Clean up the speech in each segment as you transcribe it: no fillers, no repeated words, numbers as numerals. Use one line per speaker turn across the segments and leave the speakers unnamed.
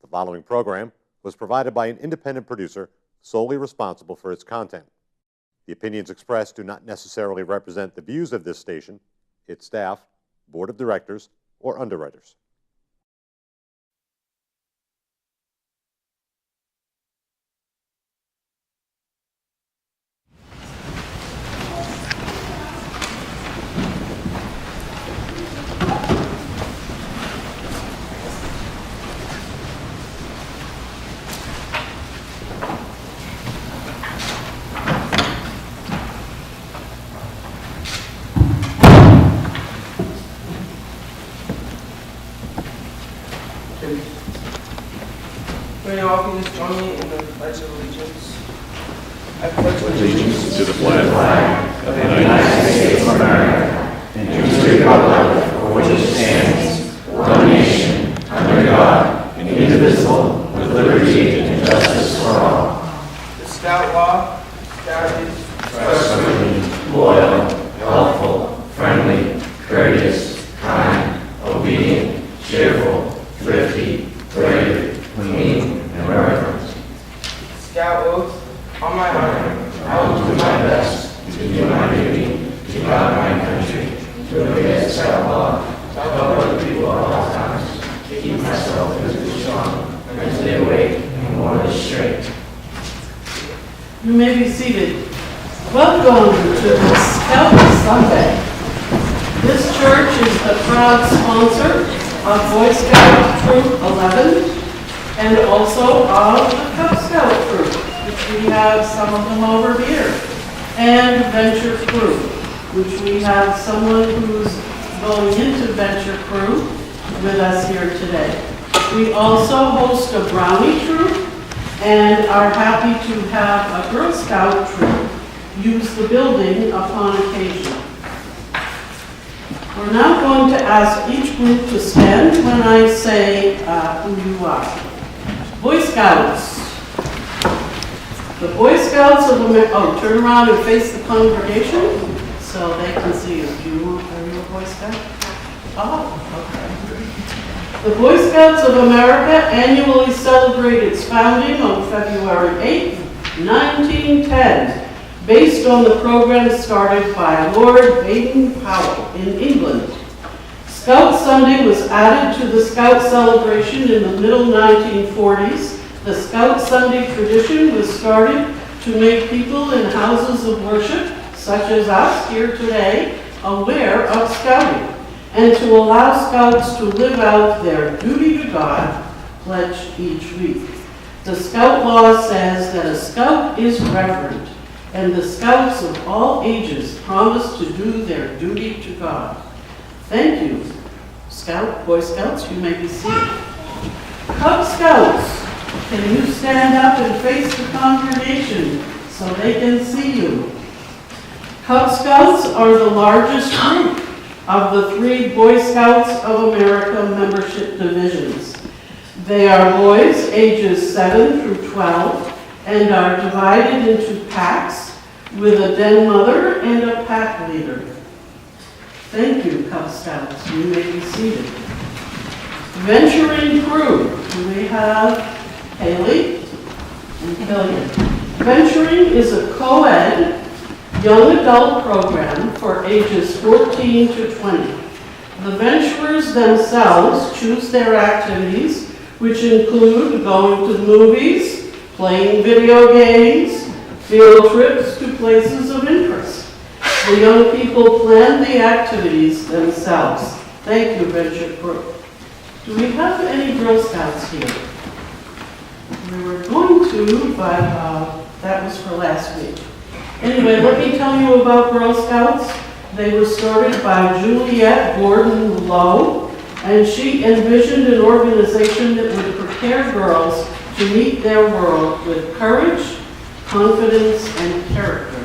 The following program was provided by an independent producer solely responsible for its content. The opinions expressed do not necessarily represent the views of this station, its staff, board of directors, or underwriters.
Will you all please join me in the Pledge of Allegiance? I pledge
Allegiance to the flag of the United States of America and to the republic for which it stands, one nation, under God, indivisible, with liberty and justice for all.
the Scout Law. Scout is
Trustworthy, loyal, helpful, friendly, courteous, kind, obedient, cheerful, thrifty, brave, clean, and reverent.
Scout Oath. On my honor,
I will do my best to do my duty to God my country, to obey the Scout law, to help other people at all times, to keep myself physically strong, and to stay awake and morally straight.
You may be seated. Welcome to the Scout Sunday. This church is the proud sponsor of Boy Scout Troop 11 and also of the Cub Scout Troop, which we have some of them over here, and Venture Crew, which we have someone who's going into Venture Crew with us here today. We also host a Brownie Troop and are happy to have a Girl Scout troop use the building upon occasion. We're now going to ask each group to stand when I say who you are. Boy Scouts. The Boy Scouts of America, turn around and face the congregation so they can see you. Are you a Boy Scout? Oh, okay. The Boy Scouts of America annually celebrate its founding on February 8, 1910, based on the program started by Lord Baden-Powell in England. Scout Sunday was added to the Scout celebration in the middle 1940s. The Scout Sunday tradition was started to make people in houses of worship, such as us here today, aware of Scouting, and to allow Scouts to live out their duty to God pledged each week. The Scout law says that a Scout is reverent, and the Scouts of all ages promise to do their duty to God. Thank you. Boy Scouts, you may be seated. Cub Scouts, can you stand up and face the congregation so they can see you? Cub Scouts are the largest group of the 3 Boy Scouts of America membership divisions. They are boys ages 7 through 12 and are divided into packs with a den mother and a pack leader. Thank you, Cub Scouts. You may be seated. Venturing Crew. We have Haley and Killian. Venturing is a co-ed young adult program for ages 14 to 20. The venturers themselves choose their activities, which include going to the movies, playing video games, field trips to places of interest. The young people plan the activities themselves. Thank you, Venture Crew. Do we have any Girl Scouts here? We were going to, but that was for last week. Anyway, let me tell you about Girl Scouts. They were started by Juliette Gordon Lowe, and she envisioned an organization that would prepare girls to meet their world with courage, confidence, and character.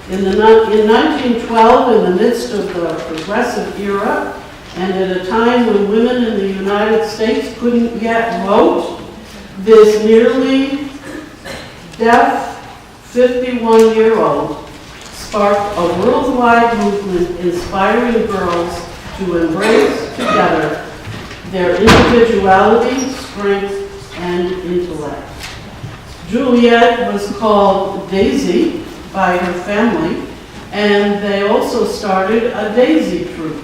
In 1912, in the midst of the Progressive era, and at a time when women in the United States couldn't yet vote, this nearly deaf 51-year-old sparked a worldwide movement inspiring girls to embrace together their individuality, strength, and intellect. Juliet was called Daisy by her family, and they also started a Daisy troop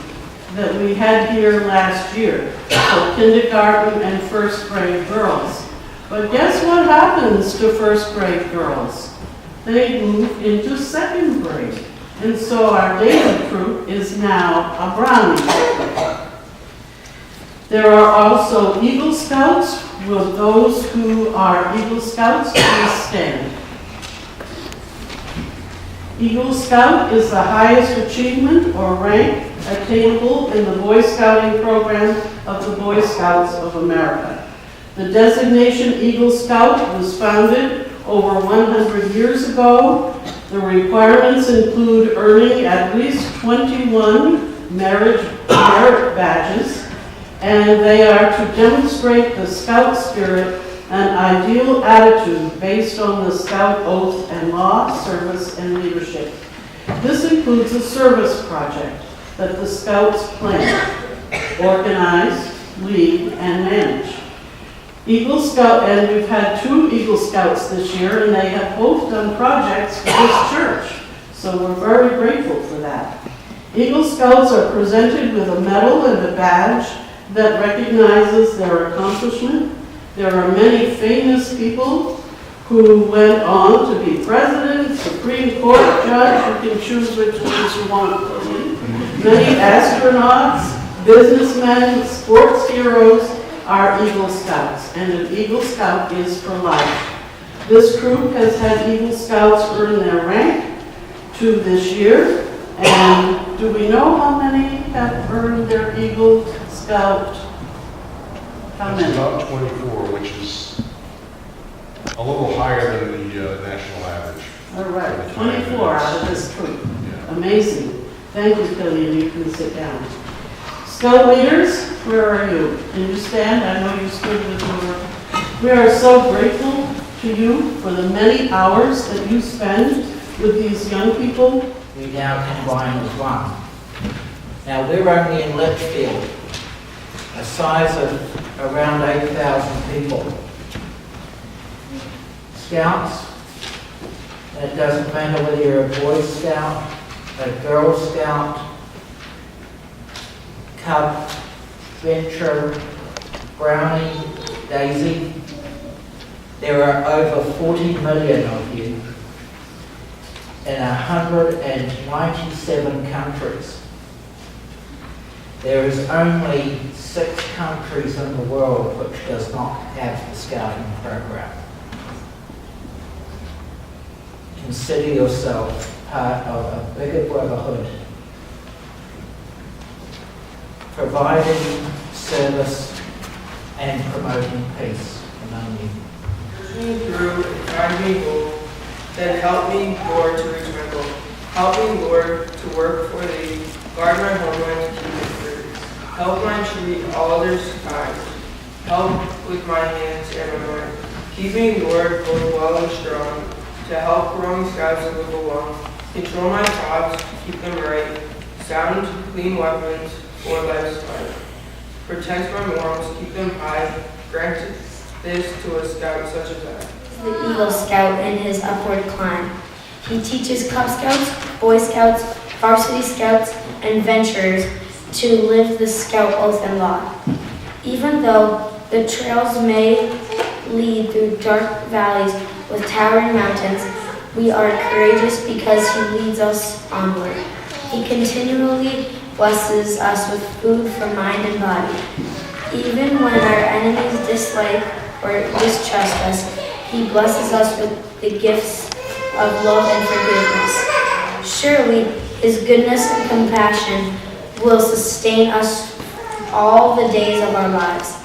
that we had here last year for kindergarten and first grade girls. But guess what happens to first grade girls? They move into second grade. And so our Daisy troop is now a Brownie troop. There are also Eagle Scouts. Will those who are Eagle Scouts please stand? Eagle Scout is the highest achievement or rank attainable in the Boy Scouting program of the Boy Scouts of America. The designation Eagle Scout was founded over 100 years ago. The requirements include earning at least 21 merit badges, and they are to demonstrate the Scout spirit and ideal attitude based on the Scout oath and law, service, and leadership. This includes a service project that the Scouts plan, organize, lead, and manage. Eagle Scout, and we've had 2 Eagle Scouts this year, and they have both done projects for this church, so we're very grateful for that. Eagle Scouts are presented with a medal and a badge that recognizes their accomplishment. There are many famous people who went on to be president, Supreme Court judge, you can choose which ones you want. Many astronauts, businessmen, sports heroes are Eagle Scouts, and an Eagle Scout is for life. This troop has had Eagle Scouts earn their rank 2 this year, and do we know how many have earned their Eagle Scout? How many?
It's about 24, which is a little higher than the national average.
All right, 24 out of this troop.
Yeah.
Amazing. Thank you, Killian. You can sit down. Scout leaders, where are you? Can you stand? I know you stood with your... We are so grateful to you for the many hours that you spend with these young people.
We now combine as one. Now we're only in Litchfield, a size of around 8,000 people. Scouts, and it doesn't matter whether you're a Boy Scout, a Girl Scout, Cub, Venture, Brownie, Daisy. There are over 40 million of you in 197 countries. There is only 6 countries in the world which does not have the Scouting program. Consider yourself part of a bigger brotherhood, providing service and promoting peace among you.
Push me through and guide me home. Then help me, Lord, to reach my goal. Help me, Lord, to work for thee. Guard my homeland and keep it free. Help my treat all others kind. Help with my hands and my mind. Keep me, Lord, both well and strong, to help growing scouts to live along. Control my thoughts, keep them right. Sound, clean weapons for life's fight. Protect my morals, keep them high. Grant this to a scout such as I.
The Eagle Scout in his upward climb. He teaches Cub Scouts, Boy Scouts, Varsity Scouts, and Venturers to live the Scout oath and law. Even though the trails may lead through dark valleys with towering mountains, we are courageous because he leads us onward. He continually blesses us with food for mind and body. Even when our enemies dislike or distrust us, he blesses us with the gifts of love and forgiveness. Surely his goodness and compassion will sustain us all the days of our lives.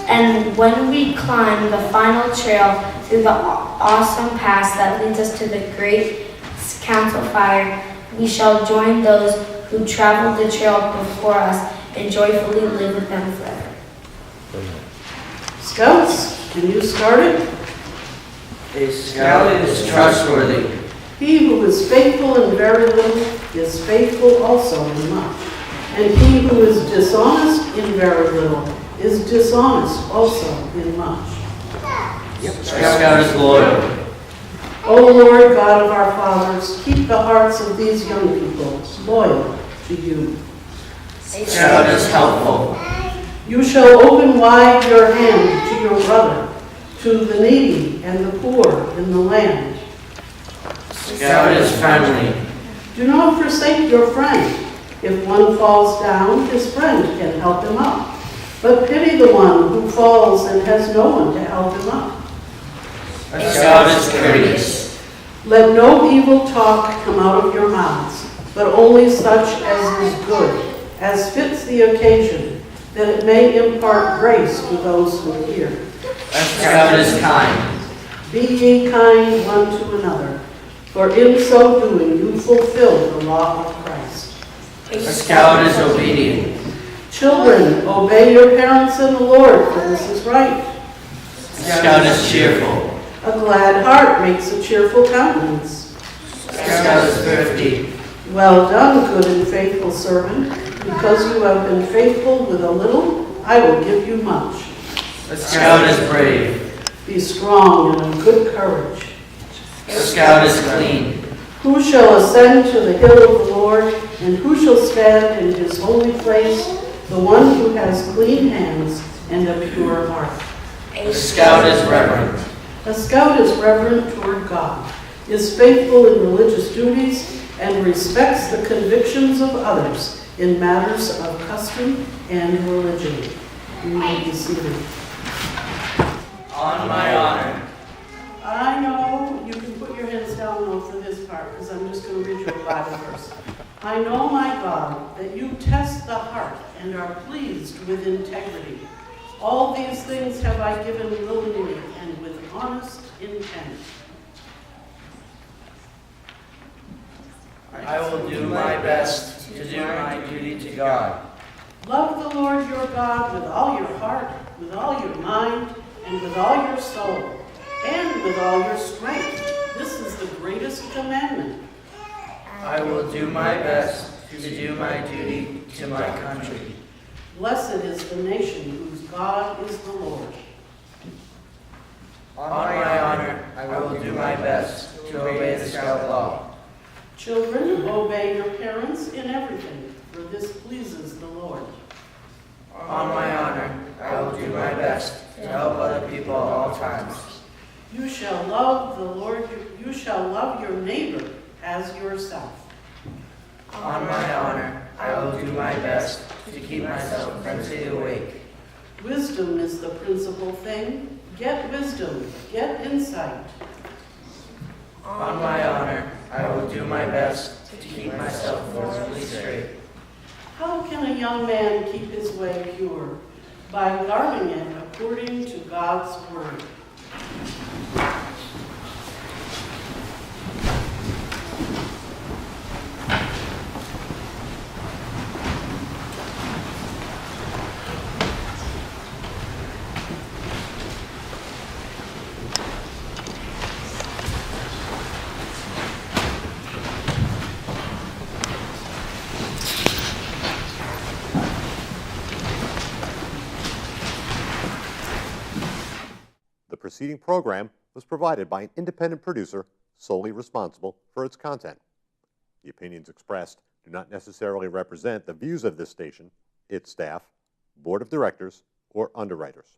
And when we climb the final trail through the awesome pass that leads us to the great council fire, we shall join those who traveled the trail before us and joyfully live with them forever.
Scouts, can you start it?
A scout is trustworthy.
He who is faithful in very little is faithful also in much. And he who is dishonest in very little is dishonest also in much.
Scout is loyal.
O Lord God of our fathers, keep the hearts of these young people loyal to you.
Scout is helpful.
You shall open wide your hand to your brother, to the needy and the poor in the land.
Scout is friendly.
Do not forsake your friend. If one falls down, his friend can help him up. But pity the one who falls and has no one to help him up.
Scout is courteous.
Let no evil talk come out of your mouths, but only such as is good, as fits the occasion, that it may impart grace to those who hear.
Scout is kind.
Be ye kind one to another, for in so doing you fulfill the law of Christ.
Scout is obedient.
Children, obey your parents in the Lord, for this is right.
Scout is cheerful.
A glad heart makes a cheerful countenance.
Scout is thrifty.
Well done, good and faithful servant. Because you have been faithful with a little, I will give you much.
Scout is brave.
Be strong and of good courage.
Scout is clean.
Who shall ascend to the hill of the Lord, and who shall stand in his holy place? The one who has clean hands and a pure heart.
Scout is reverent.
A scout is reverent toward God, is faithful in religious duties, and respects the convictions of others in matters of custom and religion. You may be seated.
On my honor.
I know, you can put your hands down though for this part, because I'm just going to read you a Bible verse. I know, my God, that you test the heart and are pleased with integrity. All these things have I given willingly and with honest intent.
I will do my best to do my duty to God.
Love the Lord your God with all your heart, with all your mind, and with all your soul, and with all your strength. This is the greatest commandment.
I will do my best to do my duty to my country.
Blessed is the nation whose God is the Lord.
On my honor, I will do my best to obey the Scout law.
Children, obey your parents in everything, for this pleases the Lord.
On my honor, I will do my best to help other people at all times.
You shall love the Lord, you shall love your neighbor as yourself.
On my honor, I will do my best to keep myself mentally awake.
Wisdom is the principal thing. Get wisdom, get insight.
On my honor, I will do my best to keep myself morally straight.
How can a young man keep his way pure? By guarding it according to God's word.
The preceding program was provided by an independent producer solely responsible for its content. The opinions expressed do not necessarily represent the views of this station, its staff, board of directors, or underwriters.